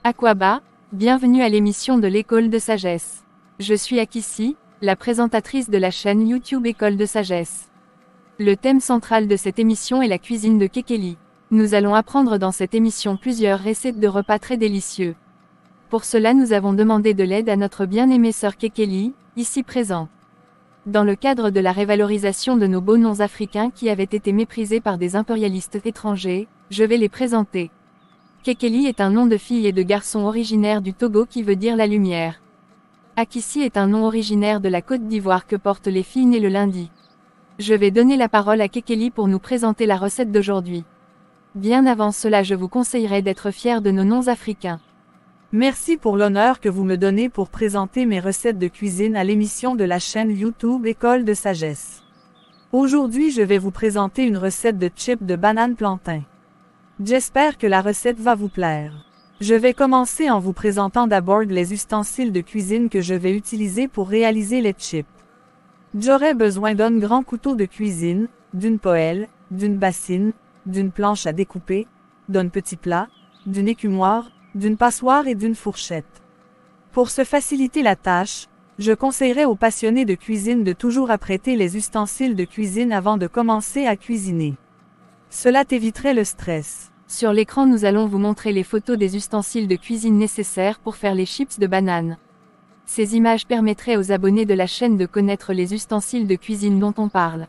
Aquaba, bienvenue à l'émission de l'École de Sagesse. Je suis Akissi, la présentatrice de la chaîne YouTube École de Sagesse. Le thème central de cette émission est la cuisine de Kekeli. Nous allons apprendre dans cette émission plusieurs recettes de repas très délicieux. Pour cela nous avons demandé de l'aide à notre bien-aimée sœur Kekeli, ici présent. Dans le cadre de la révalorisation de nos beaux noms africains qui avaient été méprisés par des impérialistes étrangers, je vais les présenter. Kekeli est un nom de fille et de garçon originaire du Togo qui veut dire la lumière. Akissi est un nom originaire de la Côte d'Ivoire que portent les filles nées le lundi. Je vais donner la parole à Kekeli pour nous présenter la recette d'aujourd'hui. Bien avant cela, je vous conseillerais d'être fiers de nos noms africains. Merci pour l'honneur que vous me donnez pour présenter mes recettes de cuisine à l'émission de la chaîne YouTube École de Sagesse. Aujourd'hui, je vais vous présenter une recette de chips de banane plantain. J'espère que la recette va vous plaire. Je vais commencer en vous présentant d'abord les ustensiles de cuisine que je vais utiliser pour réaliser les chips. J'aurai besoin d'un grand couteau de cuisine, d'une poêle, d'une bassine, d'une planche à découper, d'un petit plat, d'une écumoire, d'une passoire et d'une fourchette. Pour se faciliter la tâche, je conseillerais aux passionnés de cuisine de toujours apprêter les ustensiles de cuisine avant de commencer à cuisiner. Cela t'éviterait le stress. Sur l'écran, nous allons vous montrer les photos des ustensiles de cuisine nécessaires pour faire les chips de banane. Ces images permettraient aux abonnés de la chaîne de connaître les ustensiles de cuisine dont on parle.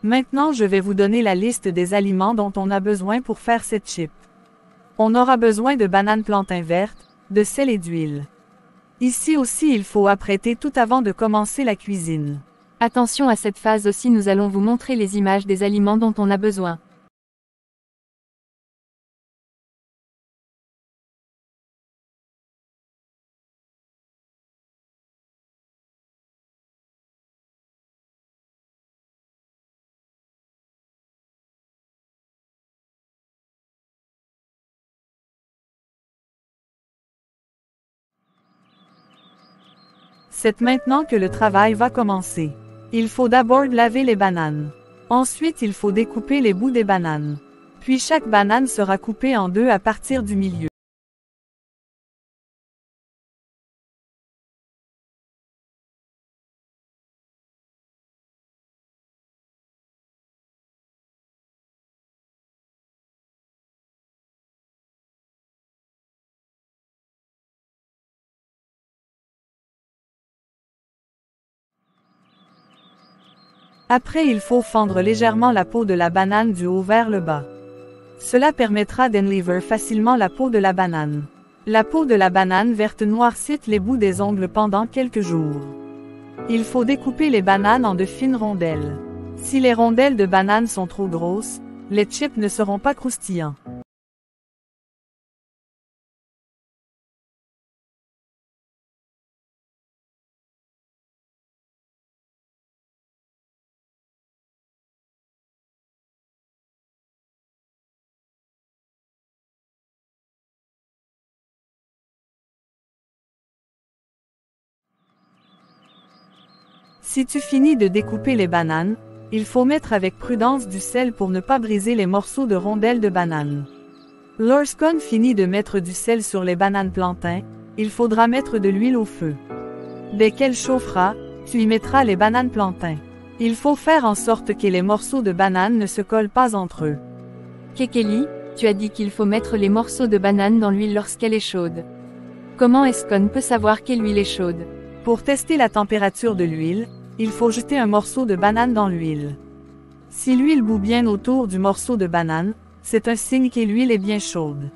Maintenant, je vais vous donner la liste des aliments dont on a besoin pour faire cette chip. On aura besoin de bananes plantain vertes, de sel et d'huile. Ici aussi, il faut apprêter tout avant de commencer la cuisine. Attention à cette phase aussi, nous allons vous montrer les images des aliments dont on a besoin. C'est maintenant que le travail va commencer. Il faut d'abord laver les bananes. Ensuite, il faut découper les bouts des bananes. Puis chaque banane sera coupée en deux à partir du milieu. Après, il faut fendre légèrement la peau de la banane du haut vers le bas. Cela permettra d'enlever facilement la peau de la banane. La peau de la banane verte noircit les bouts des ongles pendant quelques jours. Il faut découper les bananes en de fines rondelles. Si les rondelles de banane sont trop grosses, les chips ne seront pas croustillants. Si tu finis de découper les bananes, il faut mettre avec prudence du sel pour ne pas briser les morceaux de rondelles de banane. Lorsqu'on finit de mettre du sel sur les bananes plantain, il faudra mettre de l'huile au feu. Dès qu'elle chauffera, tu y mettras les bananes plantain. Il faut faire en sorte que les morceaux de banane ne se collent pas entre eux. Kekeli, tu as dit qu'il faut mettre les morceaux de banane dans l'huile lorsqu'elle est chaude. Comment est-ce qu'on peut savoir que l'huile est chaude? Pour tester la température de l'huile, il faut jeter un morceau de banane dans l'huile. Si l'huile bout bien autour du morceau de banane, c'est un signe que l'huile est bien chaude.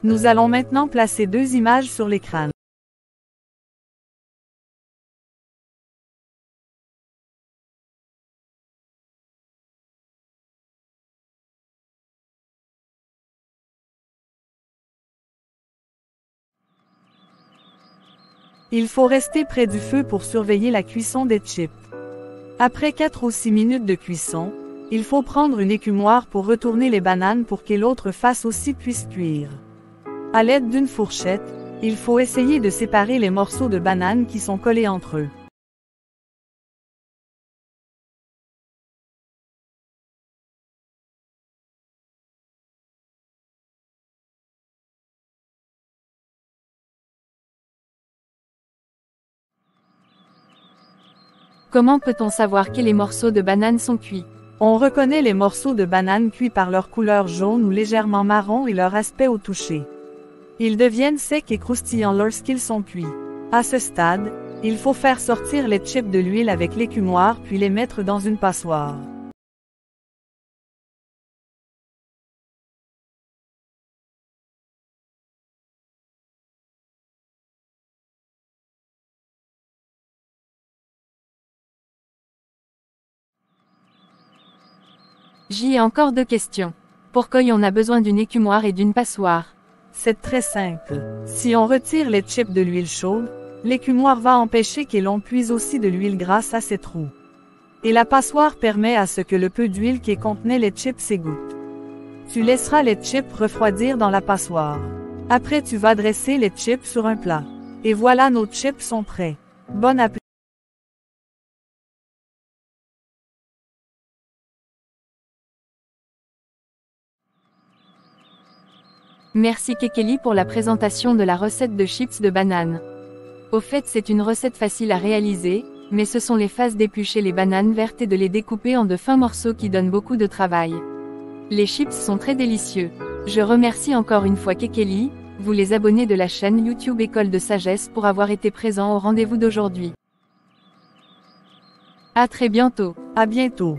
Nous allons maintenant placer deux images sur l'écran. Il faut rester près du feu pour surveiller la cuisson des chips. Après 4 ou 6 minutes de cuisson, il faut prendre une écumoire pour retourner les bananes pour que l'autre face aussi puisse cuire. À l'aide d'une fourchette, il faut essayer de séparer les morceaux de banane qui sont collés entre eux. Comment peut-on savoir que les morceaux de banane sont cuits? On reconnaît les morceaux de banane cuits par leur couleur jaune ou légèrement marron et leur aspect au toucher. Ils deviennent secs et croustillants lorsqu'ils sont cuits. À ce stade, il faut faire sortir les chips de l'huile avec l'écumoire puis les mettre dans une passoire. J'y ai encore 2 questions. Pourquoi on a besoin d'une écumoire et d'une passoire? C'est très simple. Si on retire les chips de l'huile chaude, l'écumoire va empêcher que l'on puise aussi de l'huile grâce à ces trous. Et la passoire permet à ce que le peu d'huile qui contenait les chips s'égoutte. Tu laisseras les chips refroidir dans la passoire. Après tu vas dresser les chips sur un plat. Et voilà, nos chips sont prêts. Bon appétit! Merci Kekeli pour la présentation de la recette de chips de banane. Au fait, c'est une recette facile à réaliser, mais ce sont les phases d'éplucher les bananes vertes et de les découper en de fins morceaux qui donnent beaucoup de travail. Les chips sont très délicieux. Je remercie encore une fois Kekeli, vous les abonnés de la chaîne YouTube École de Sagesse pour avoir été présents au rendez-vous d'aujourd'hui. À très bientôt. À bientôt.